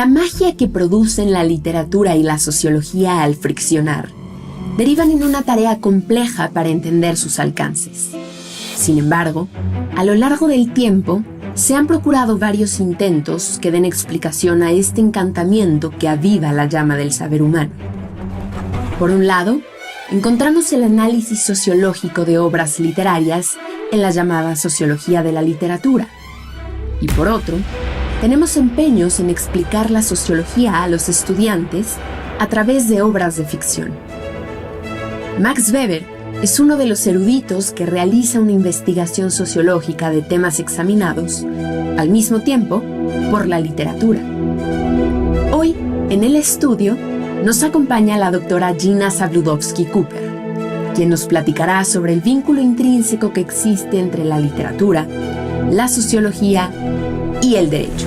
La magia que producen la literatura y la sociología al friccionar derivan en una tarea compleja para entender sus alcances. Sin embargo, a lo largo del tiempo, se han procurado varios intentos que den explicación a este encantamiento que aviva la llama del saber humano. Por un lado, encontramos el análisis sociológico de obras literarias en la llamada sociología de la literatura. Y por otro, tenemos empeños en explicar la sociología a los estudiantes a través de obras de ficción. Max Weber es uno de los eruditos que realiza una investigación sociológica de temas examinados, al mismo tiempo, por la literatura. Hoy, en el estudio, nos acompaña la doctora Gina Zabludovsky-Cooper, quien nos platicará sobre el vínculo intrínseco que existe entre la literatura, la sociología y el derecho.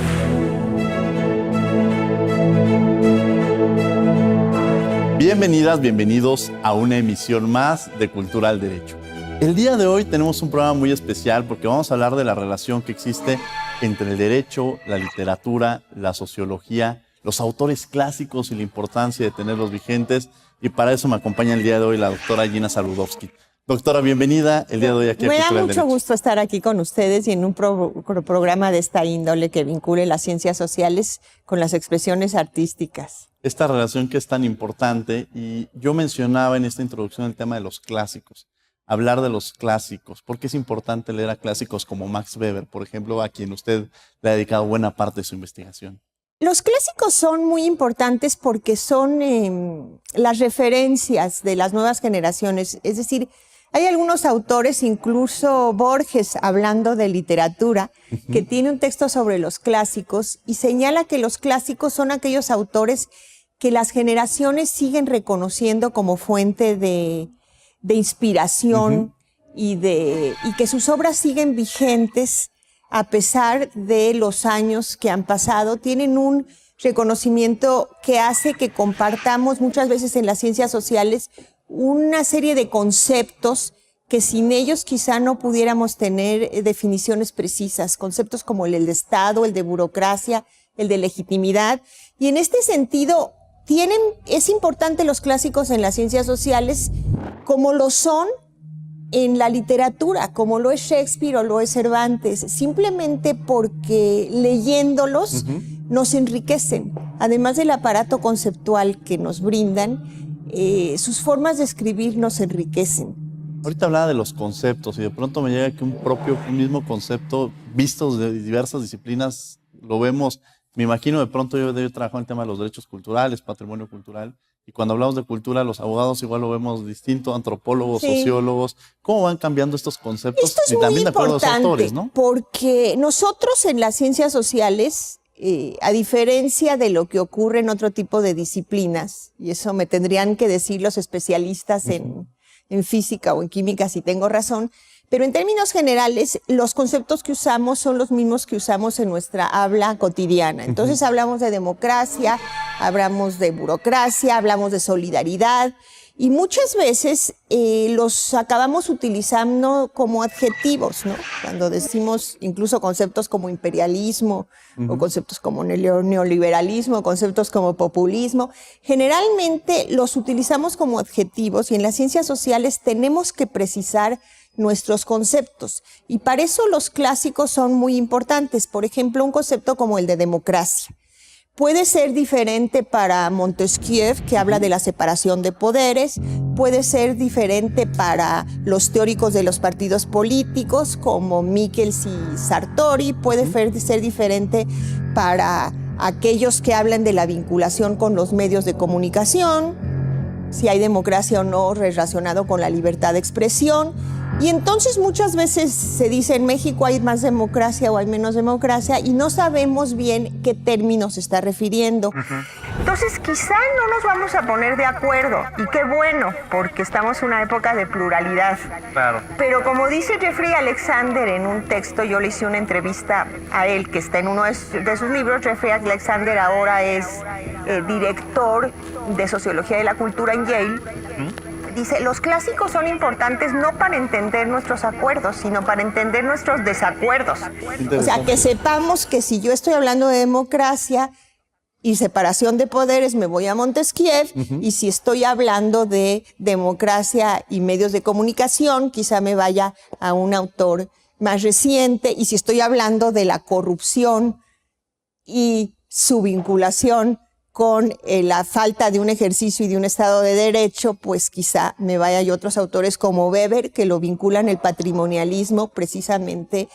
Bienvenidas, bienvenidos a una emisión más de Cultura al Derecho. El día de hoy tenemos un programa muy especial porque vamos a hablar de la relación que existe entre el derecho, la literatura, la sociología, los autores clásicos y la importancia de tenerlos vigentes. Y para eso me acompaña el día de hoy la doctora Gina Zabludovsky. Doctora, bienvenida el día de hoy aquí a Cultura al Derecho. Me da mucho gusto estar aquí con ustedes y en un programa de esta índole que vincule las ciencias sociales con las expresiones artísticas. Esta relación que es tan importante, y yo mencionaba en esta introducción el tema de los clásicos, hablar de los clásicos, porque es importante leer a clásicos como Max Weber, por ejemplo, a quien usted le ha dedicado buena parte de su investigación. Los clásicos son muy importantes porque son las referencias de las nuevas generaciones, es decir, hay algunos autores, incluso Borges, hablando de literatura, que tiene un texto sobre los clásicos y señala que los clásicos son aquellos autores que las generaciones siguen reconociendo como fuente de inspiración y que sus obras siguen vigentes a pesar de los años que han pasado. Tienen un reconocimiento que hace que compartamos muchas veces en las ciencias sociales una serie de conceptos que sin ellos quizá no pudiéramos tener definiciones precisas, conceptos como el de Estado, el de burocracia, el de legitimidad. Y en este sentido, es importante los clásicos en las ciencias sociales como lo son en la literatura, como lo es Shakespeare o lo es Cervantes, simplemente porque leyéndolos nos enriquecen. Además del aparato conceptual que nos brindan, sus formas de escribir nos enriquecen. Ahorita hablaba de los conceptos y de pronto me llega que un mismo concepto, vistos de diversas disciplinas, lo vemos. Me imagino de pronto yo trabajo en el tema de los derechos culturales, patrimonio cultural, y cuando hablamos de cultura, los abogados igual lo vemos distinto, antropólogos, sociólogos. ¿Cómo van cambiando estos conceptos? Esto es y también muy de acuerdo a los autores, ¿no? Porque nosotros en las ciencias sociales, a diferencia de lo que ocurre en otro tipo de disciplinas, y eso me tendrían que decir los especialistas en física o en química si tengo razón, pero en términos generales los conceptos que usamos son los mismos que usamos en nuestra habla cotidiana. Entonces hablamos de democracia, hablamos de burocracia, hablamos de solidaridad, y muchas veces los acabamos utilizando como adjetivos, ¿no? Cuando decimos incluso conceptos como imperialismo, o conceptos como neoliberalismo, conceptos como populismo, generalmente los utilizamos como adjetivos y en las ciencias sociales tenemos que precisar nuestros conceptos. Y para eso los clásicos son muy importantes. Por ejemplo, un concepto como el de democracia puede ser diferente para Montesquieu, que habla de la separación de poderes, puede ser diferente para los teóricos de los partidos políticos, como Michels y Sartori, puede ser diferente para aquellos que hablan de la vinculación con los medios de comunicación, si hay democracia o no relacionado con la libertad de expresión. Y entonces muchas veces se dice en México hay más democracia o hay menos democracia y no sabemos bien qué término se está refiriendo. Entonces quizá no nos vamos a poner de acuerdo y qué bueno, porque estamos en una época de pluralidad. Claro. Pero como dice Jeffrey Alexander en un texto, yo le hice una entrevista a él que está en uno de sus libros. Jeffrey Alexander ahora es director de Sociología de la Cultura en Yale. Dice, los clásicos son importantes no para entender nuestros acuerdos, sino para entender nuestros desacuerdos. O sea, que sepamos que si yo estoy hablando de democracia, y separación de poderes me voy a Montesquieu, y si estoy hablando de democracia y medios de comunicación, quizá me vaya a un autor más reciente, y si estoy hablando de la corrupción y su vinculación con la falta de un ejercicio y de un Estado de Derecho, pues quizá me vaya a otros autores como Weber, que lo vinculan el patrimonialismo precisamente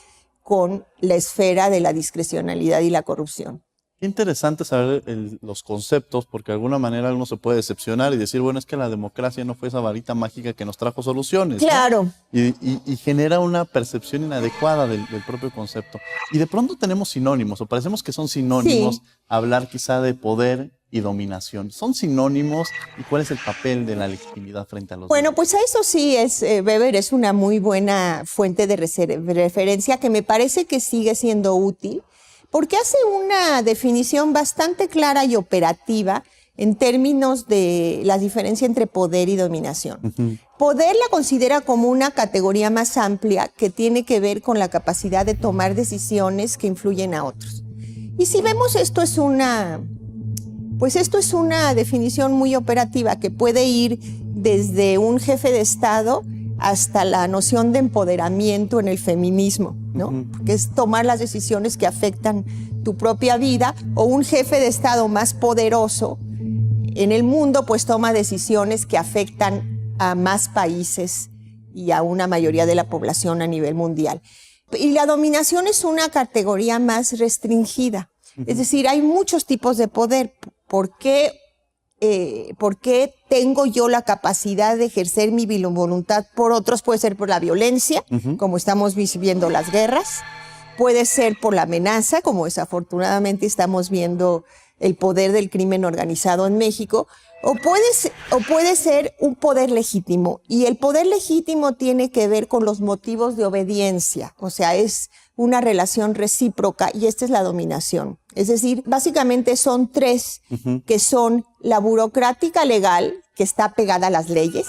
con la esfera de la discrecionalidad y la corrupción. Qué interesante saber los conceptos, porque de alguna manera uno se puede decepcionar y decir, bueno, es que la democracia no fue esa varita mágica que nos trajo soluciones. Claro. ¿No? Y genera una percepción inadecuada del propio concepto. Y de pronto tenemos sinónimos, o parecemos que son sinónimos, hablar quizá de poder y dominación. ¿Son sinónimos? ¿Y cuál es el papel de la legitimidad frente a los Bueno, demás? pues a eso sí, Weber es una muy buena fuente de referencia que me parece que sigue siendo útil, porque hace una definición bastante clara y operativa en términos de la diferencia entre poder y dominación. Poder la considera como una categoría más amplia que tiene que ver con la capacidad de tomar decisiones que influyen a otros. Y si vemos esto es una definición muy operativa que puede ir desde un jefe de Estado hasta la noción de empoderamiento en el feminismo, ¿no? Que es tomar las decisiones que afectan tu propia vida, o un jefe de Estado más poderoso en el mundo, pues toma decisiones que afectan a más países y a una mayoría de la población a nivel mundial. Y la dominación es una categoría más restringida. Es decir, hay muchos tipos de poder. ¿Por qué tengo yo la capacidad de ejercer mi voluntad por otros? Puede ser por la violencia, como estamos viendo las guerras. Puede ser por la amenaza, como desafortunadamente estamos viendo el poder del crimen organizado en México. O puede ser un poder legítimo. Y el poder legítimo tiene que ver con los motivos de obediencia. O sea, es una relación recíproca, y esta es la dominación. Es decir, básicamente son tres, que son la burocrática legal, que está pegada a las leyes.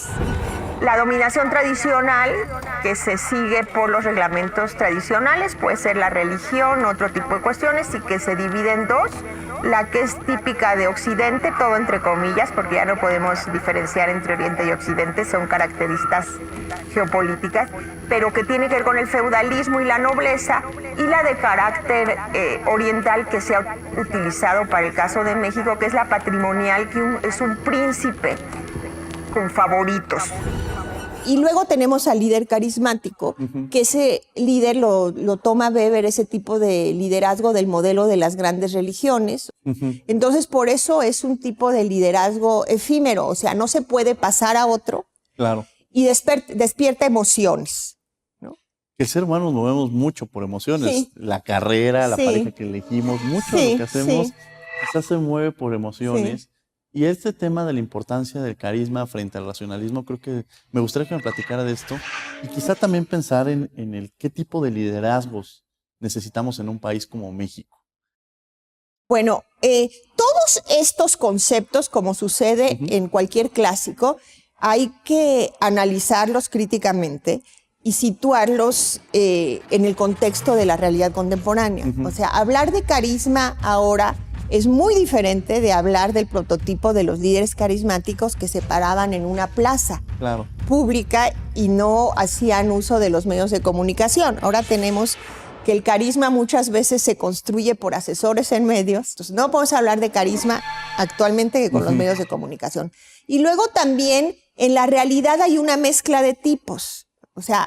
La dominación tradicional, que se sigue por los reglamentos tradicionales, puede ser la religión, otro tipo de cuestiones, y que se divide en dos. La que es típica de Occidente, todo entre comillas, porque ya no podemos diferenciar entre Oriente y Occidente, son características geopolíticas, pero que tiene que ver con el feudalismo y la nobleza, y la de carácter oriental, que se ha utilizado para el caso de México, que es la patrimonial, que es un príncipe con favoritos. Y luego tenemos al líder carismático, que ese líder lo toma Weber, ese tipo de liderazgo del modelo de las grandes religiones. Entonces, por eso es un tipo de liderazgo efímero, o sea, no se puede pasar a otro. Claro. Y despierta emociones, ¿no? El ser humano nos movemos mucho por emociones. Sí. La carrera, la pareja que elegimos, mucho de lo que hacemos quizás se mueve por emociones. Sí. Y este tema de la importancia del carisma frente al racionalismo, creo que me gustaría que me platicara de esto, y quizá también pensar en el qué tipo de liderazgos necesitamos en un país como México. Bueno, todos estos conceptos, como sucede en cualquier clásico, hay que analizarlos críticamente y situarlos en el contexto de la realidad contemporánea. O sea, hablar de carisma ahora es muy diferente de hablar del prototipo de los líderes carismáticos que se paraban en una plaza pública y no hacían uso de los medios de comunicación. Ahora tenemos que el carisma muchas veces se construye por asesores en medios. Entonces no podemos hablar de carisma actualmente que con los medios de comunicación. Y luego también en la realidad hay una mezcla de tipos. O sea,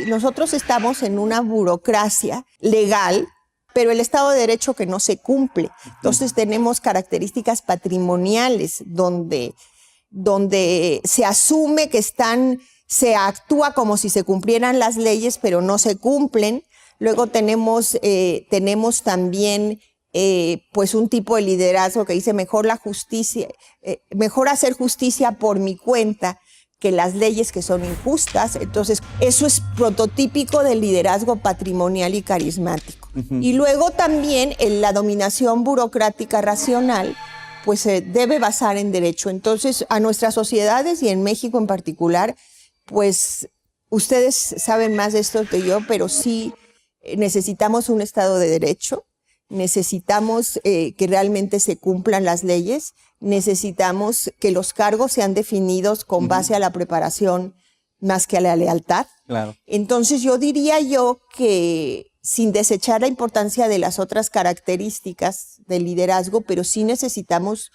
nosotros estamos en una burocracia legal, pero el Estado de Derecho que no se cumple. Entonces tenemos características patrimoniales donde se asume que se actúa como si se cumplieran las leyes, pero no se cumplen. Luego tenemos también pues un tipo de liderazgo que dice mejor hacer justicia por mi cuenta que las leyes que son injustas. Entonces, eso es prototípico del liderazgo patrimonial y carismático. Y luego también la dominación burocrática racional, pues se debe basar en derecho. Entonces, a nuestras sociedades y en México en particular, pues ustedes saben más de esto que yo, pero sí necesitamos un Estado de Derecho necesitamos que realmente se cumplan las leyes, necesitamos que los cargos sean definidos con base a la preparación más que a la lealtad. Claro. Entonces yo diría que sin desechar la importancia de las otras características del liderazgo, pero sí necesitamos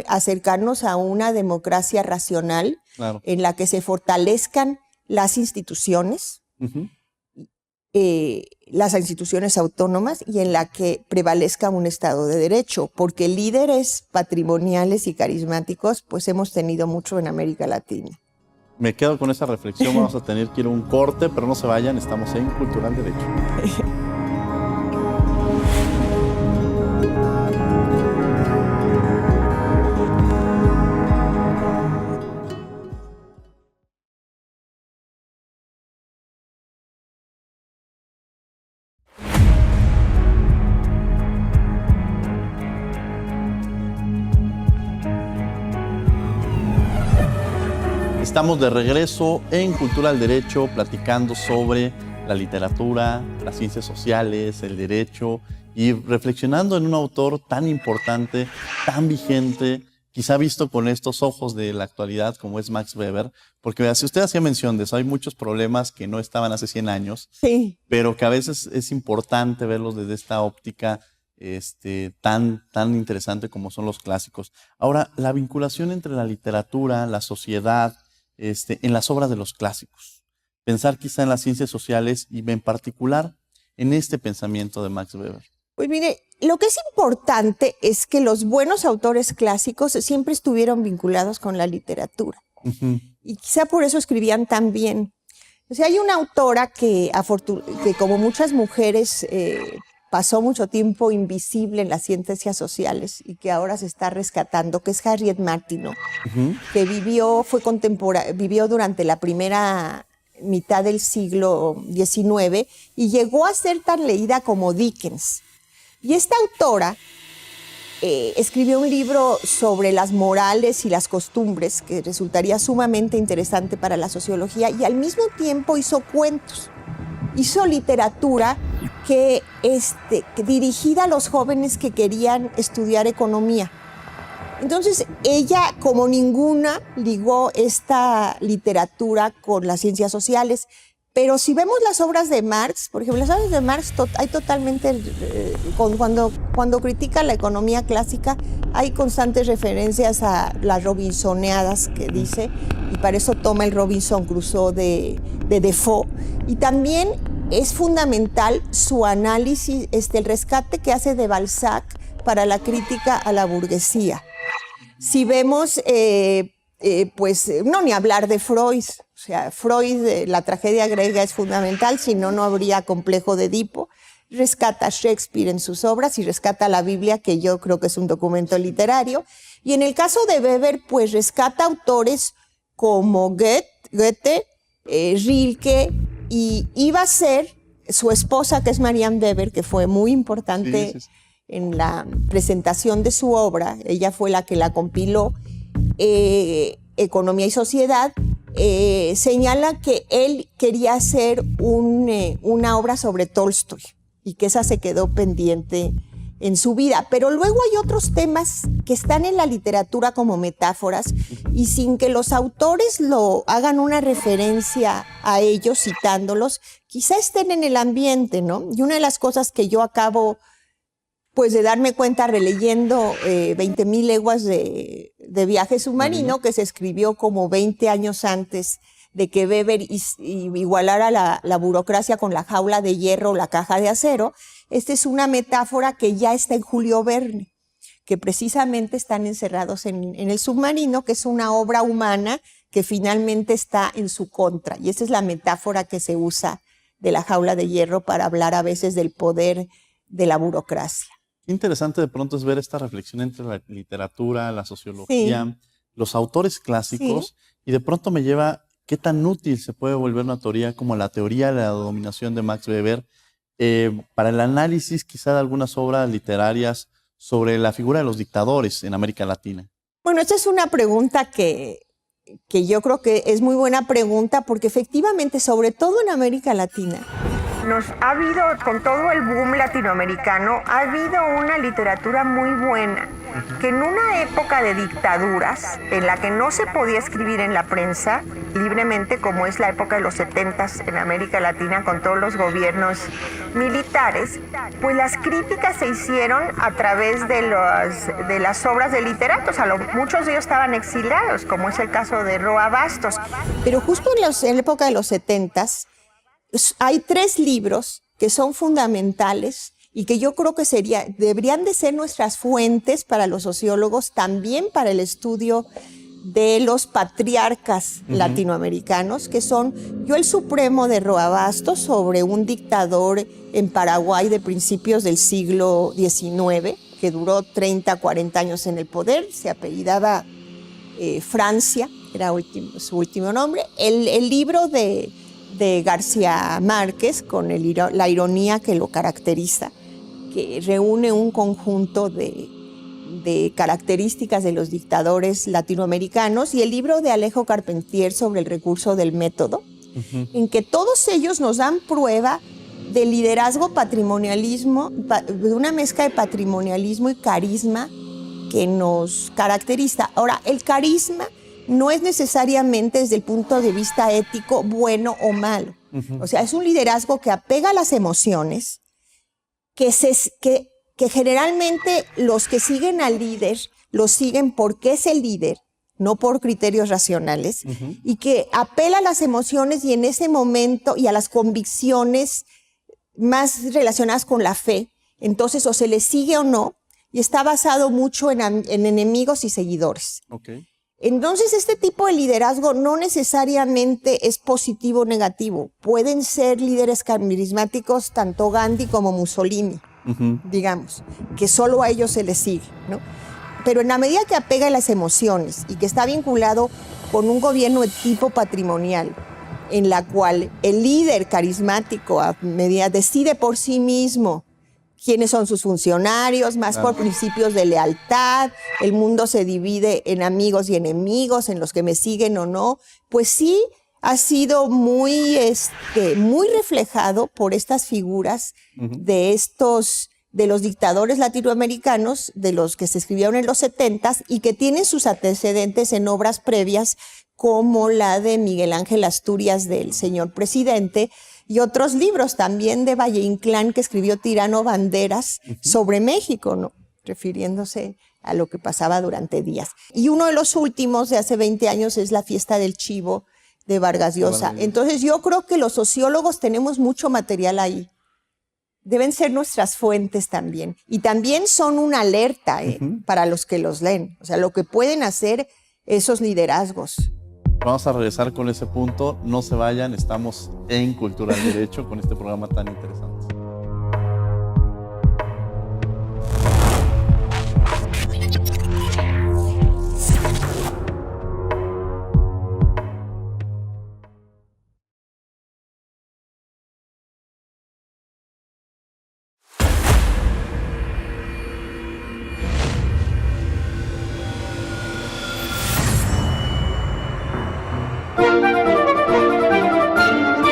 acercarnos a una democracia racional, Claro. en la que se fortalezcan las instituciones, las instituciones autónomas, y en la que prevalezca un Estado de Derecho, porque líderes patrimoniales y carismáticos pues hemos tenido mucho en América Latina. Me quedo con esa reflexión. Vamos a tener que ir a un corte, pero no se vayan, estamos en Cultural Derecho. Estamos de regreso en Cultural Derecho platicando sobre la literatura, las ciencias sociales, el derecho y reflexionando en un autor tan importante, tan vigente, quizá visto con estos ojos de la actualidad como es Max Weber, porque si usted hacía mención de eso, hay muchos problemas que no estaban hace 100 años, Sí. pero que a veces es importante verlos desde esta óptica tan interesante como son los clásicos. Ahora, la vinculación entre la literatura, la sociedad, en las obras de los clásicos. Pensar quizá en las ciencias sociales y en particular en este pensamiento de Max Weber. Pues mire, lo que es importante es que los buenos autores clásicos siempre estuvieron vinculados con la literatura. Y quizá por eso escribían tan bien. O sea, hay una autora que como muchas mujeres pasó mucho tiempo invisible en las ciencias sociales y que ahora se está rescatando, que es Harriet Martineau, que vivió durante la primera mitad del siglo XIX y llegó a ser tan leída como Dickens. Y esta autora escribió un libro sobre las morales y las costumbres que resultaría sumamente interesante para la sociología, y al mismo tiempo hizo cuentos, hizo literatura que dirigida a los jóvenes que querían estudiar economía. Entonces, ella, como ninguna, ligó esta literatura con las ciencias sociales. Pero si vemos las obras de Marx, por ejemplo, las obras de Marx, hay totalmente, cuando critica la economía clásica, hay constantes referencias a las robinsoneadas que dice, y para eso toma el Robinson Crusoe de Defoe. Y también es fundamental su análisis, el rescate que hace de Balzac para la crítica a la burguesía. Si vemos, pues no ni hablar de Freud. O sea, Freud, la tragedia griega es fundamental, si no, no habría complejo de Edipo. Rescata a Shakespeare en sus obras y rescata la Biblia, que yo creo que es un documento literario. Y en el caso de Weber, pues rescata autores como Goethe, Rilke, y iba a ser su esposa, que es Marianne Weber, que fue muy importante en la presentación de su obra. Ella fue la que la compiló, Economía y Sociedad. Señala que él quería hacer una obra sobre Tolstoy y que esa se quedó pendiente en su vida. Pero luego hay otros temas que están en la literatura como metáforas y sin que los autores lo hagan una referencia a ellos citándolos, quizá estén en el ambiente, ¿no? Y una de las cosas que yo acabo pues de darme cuenta releyendo 20.000 leguas de viaje submarino, que se escribió como 20 años antes de que Weber igualara la burocracia con la jaula de hierro o la caja de acero. Esta es una metáfora que ya está en Julio Verne, que precisamente están encerrados en el submarino, que es una obra humana que finalmente está en su contra. Y esa es la metáfora que se usa de la jaula de hierro para hablar a veces del poder de la burocracia. Interesante de pronto es ver esta reflexión entre la literatura, la sociología, los autores clásicos, y de pronto me lleva qué tan útil se puede volver una teoría como la teoría de la dominación de Max Weber para el análisis quizá de algunas obras literarias sobre la figura de los dictadores en América Latina. Bueno, esta es una pregunta que yo creo que es muy buena pregunta, porque efectivamente, sobre todo en América Latina, ha habido, con todo el boom latinoamericano, ha habido una literatura muy buena, que en una época de dictaduras, en la que no se podía escribir en la prensa libremente, como es la época de los 70s en América Latina, con todos los gobiernos militares, pues las críticas se hicieron a través de las obras de literatos. Muchos de ellos estaban exiliados, como es el caso de Roa Bastos. Pero justo en la época de los 70s, hay 3 libros que son fundamentales y que yo creo que deberían de ser nuestras fuentes para los sociólogos, también para el estudio de los patriarcas latinoamericanos, que son Yo el Supremo de Roa Bastos, sobre un dictador en Paraguay de principios del siglo XIX, que duró 30, 40 años en el poder, se apellidaba Francia, era su último nombre. El libro de García Márquez, con la ironía que lo caracteriza, que reúne un conjunto de características de los dictadores latinoamericanos, y el libro de Alejo Carpentier sobre el recurso del método, en que todos ellos nos dan prueba de liderazgo, patrimonialismo, de una mezcla de patrimonialismo y carisma que nos caracteriza. Ahora, el carisma no es necesariamente desde el punto de vista ético bueno o malo. O sea, es un liderazgo que apega a las emociones, que generalmente los que siguen al líder lo siguen porque es el líder, no por criterios racionales, y que apela a las emociones y en ese momento y a las convicciones más relacionadas con la fe. Entonces, o se le sigue o no, y está basado mucho en enemigos y seguidores. Okay. Entonces, este tipo de liderazgo no necesariamente es positivo o negativo. Pueden ser líderes carismáticos tanto Gandhi como Mussolini, digamos, que solo a ellos se les sigue, ¿no? Pero en la medida que apega a las emociones y que está vinculado con un gobierno de tipo patrimonial, en la cual el líder carismático a medida decide por sí mismo quiénes son sus funcionarios, más por principios de lealtad, el mundo se divide en amigos y enemigos, en los que me siguen o no, pues sí ha sido muy reflejado por estas figuras de los dictadores latinoamericanos, de los que se escribieron en los 70s y que tienen sus antecedentes en obras previas, como la de Miguel Ángel Asturias, del Señor Presidente, y otros libros también de Valle Inclán, que escribió Tirano Banderas sobre México, ¿no? Refiriéndose a lo que pasaba durante días. Y uno de los últimos, de hace 20 años, es La Fiesta del Chivo, de Vargas Llosa. Entonces yo creo que los sociólogos tenemos mucho material ahí. Deben ser nuestras fuentes también. Y también son una alerta para los que los leen. O sea, lo que pueden hacer esos liderazgos. Vamos a regresar con ese punto. No se vayan, estamos en Cultura del Derecho con este programa tan interesante.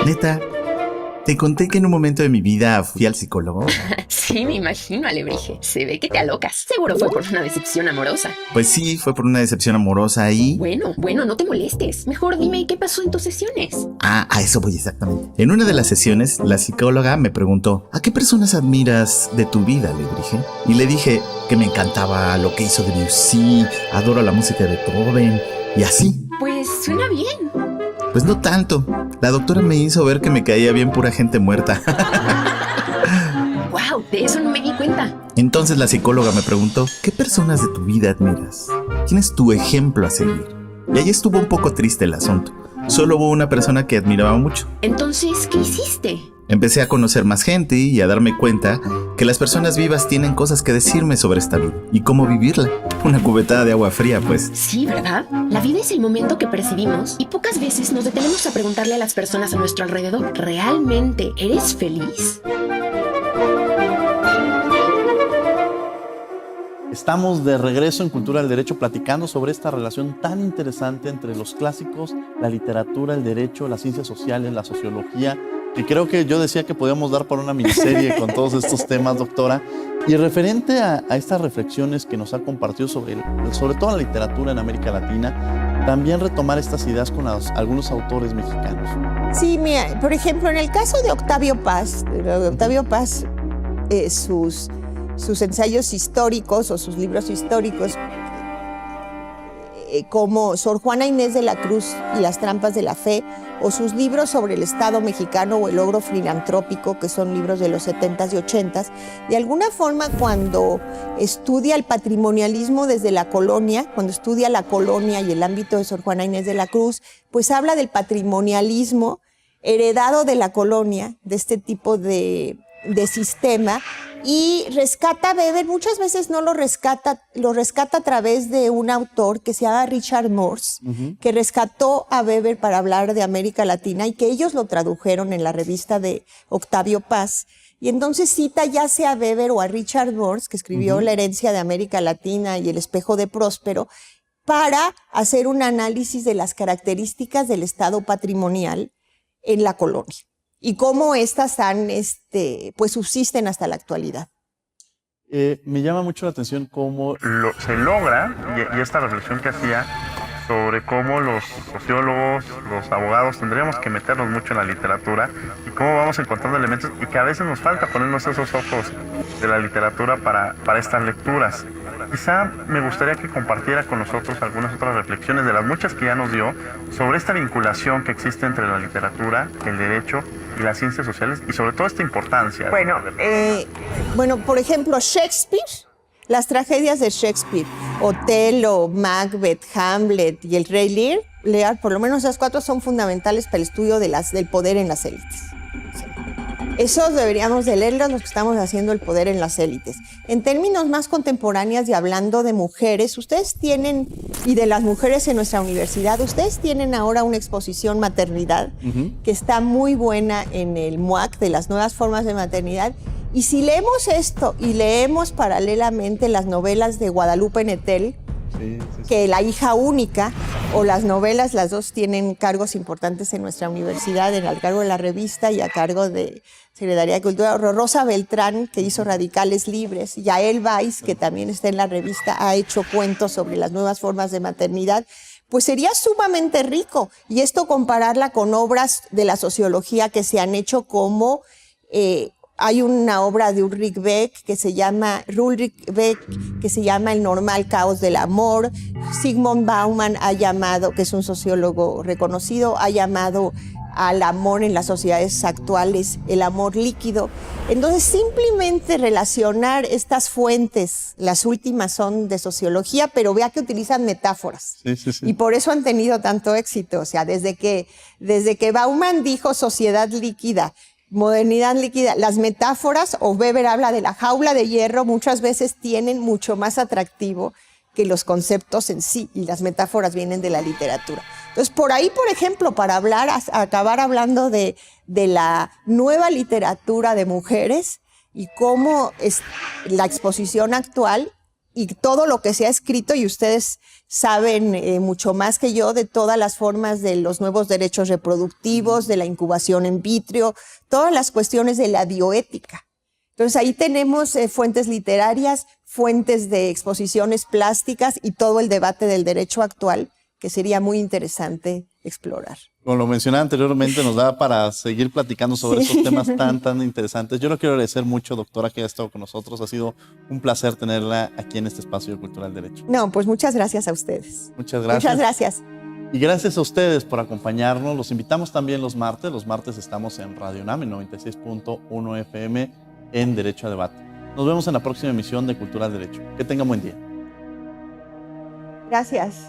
Neta, ¿te conté que en un momento de mi vida fui al psicólogo? Sí, me imagino, Alebrije. Se ve que te alocas. Seguro fue por una decepción amorosa. Pues sí, fue por una decepción amorosa y... Bueno, no te molestes. Mejor dime qué pasó en tus sesiones. A eso voy exactamente. En una de las sesiones, la psicóloga me preguntó: ¿a qué personas admiras de tu vida, Alebrije? Y le dije que me encantaba lo que hizo Debussy, adoro la música de Beethoven y así. Pues suena bien. Pues no tanto. La doctora me hizo ver que me caía bien pura gente muerta. ¡Wow! De eso no me di cuenta. Entonces la psicóloga me preguntó: ¿qué personas de tu vida admiras? ¿Quién es tu ejemplo a seguir? Y ahí estuvo un poco triste el asunto. Solo hubo una persona que admiraba mucho. Entonces, ¿qué hiciste? Empecé a conocer más gente y a darme cuenta que las personas vivas tienen cosas que decirme sobre esta vida y cómo vivirla. Una cubetada de agua fría, pues. Sí, ¿verdad? La vida es el momento que percibimos y pocas veces nos detenemos a preguntarle a las personas a nuestro alrededor: ¿realmente eres feliz? Estamos de regreso en Cultura del Derecho platicando sobre esta relación tan interesante entre los clásicos, la literatura, el derecho, las ciencias sociales, la sociología Y creo que yo decía que podíamos dar por una miniserie con todos estos temas, doctora. Y referente a estas reflexiones que nos ha compartido sobre todo la literatura en América Latina, también retomar estas ideas con algunos autores mexicanos. Sí, mira, por ejemplo, en el caso de Octavio Paz, sus ensayos históricos o sus libros históricos, como Sor Juana Inés de la Cruz y las trampas de la fe, o sus libros sobre el Estado mexicano o el logro filantrópico, que son libros de los 70s y 80s, de alguna forma cuando estudia el patrimonialismo desde la colonia, cuando estudia la colonia y el ámbito de Sor Juana Inés de la Cruz, pues habla del patrimonialismo heredado de la colonia, de este tipo de sistema, y rescata a Weber. Muchas veces no lo rescata a través de un autor que se llama Richard Morse, que rescató a Weber para hablar de América Latina y que ellos lo tradujeron en la revista de Octavio Paz. Y entonces cita ya sea a Weber o a Richard Morse, que escribió La herencia de América Latina y El espejo de Próspero, para hacer un análisis de las características del estado patrimonial en la colonia y cómo estas pues subsisten hasta la actualidad. Me llama mucho la atención cómo se logra, y esta reflexión que hacía sobre cómo los sociólogos, los abogados, tendríamos que meternos mucho en la literatura y cómo vamos encontrando elementos y que a veces nos falta ponernos esos ojos de la literatura para estas lecturas. Quizá me gustaría que compartiera con nosotros algunas otras reflexiones de las muchas que ya nos dio sobre esta vinculación que existe entre la literatura, el derecho y las ciencias sociales y sobre todo esta importancia. Bueno, por ejemplo, Shakespeare, las tragedias de Shakespeare, Otelo, Macbeth, Hamlet y el Rey Lear, por lo menos esas 4 son fundamentales para el estudio del poder en las élites. Esos deberíamos de leerlos los que estamos haciendo el poder en las élites. En términos más contemporáneos y hablando de mujeres, ustedes tienen, y de las mujeres en nuestra universidad, ustedes tienen ahora una exposición maternidad que está muy buena en el MUAC, de las nuevas formas de maternidad. Y si leemos esto y leemos paralelamente las novelas de Guadalupe Nettel, que La hija única, o las novelas, las dos tienen cargos importantes en nuestra universidad, a cargo de la revista y a cargo de Secretaría de Cultura. Rosa Beltrán, que hizo Radicales Libres, Yael Weiss, que también está en la revista, ha hecho cuentos sobre las nuevas formas de maternidad. Pues sería sumamente rico. Y esto compararla con obras de la sociología que se han hecho como... hay una obra de Ulrich Beck que se llama El normal caos del amor. Sigmund Bauman ha llamado, que es un sociólogo reconocido, ha llamado al amor en las sociedades actuales el amor líquido. Entonces, simplemente relacionar estas fuentes, las últimas son de sociología, pero vea que utilizan metáforas. Y por eso han tenido tanto éxito. O sea, desde que Bauman dijo sociedad líquida, modernidad líquida, las metáforas, o Weber habla de la jaula de hierro, muchas veces tienen mucho más atractivo que los conceptos en sí, y las metáforas vienen de la literatura. Entonces, por ahí, por ejemplo, para acabar hablando de la nueva literatura de mujeres y cómo es la exposición actual y todo lo que se ha escrito, y ustedes saben mucho más que yo de todas las formas de los nuevos derechos reproductivos, de la incubación in vitro, todas las cuestiones de la bioética. Entonces ahí tenemos fuentes literarias, fuentes de exposiciones plásticas y todo el debate del derecho actual que sería muy interesante explorar. Como lo mencionaba anteriormente, nos da para seguir platicando sobre estos temas tan interesantes. Yo le quiero agradecer mucho, doctora, que haya estado con nosotros. Ha sido un placer tenerla aquí en este espacio de Cultura del Derecho. No, pues muchas gracias a ustedes. Muchas gracias. Muchas gracias. Y gracias a ustedes por acompañarnos. Los invitamos también los martes. Los martes estamos en Radio UNAM, en 96.1 FM, en Derecho a Debate. Nos vemos en la próxima emisión de Cultura del Derecho. Que tengan buen día. Gracias.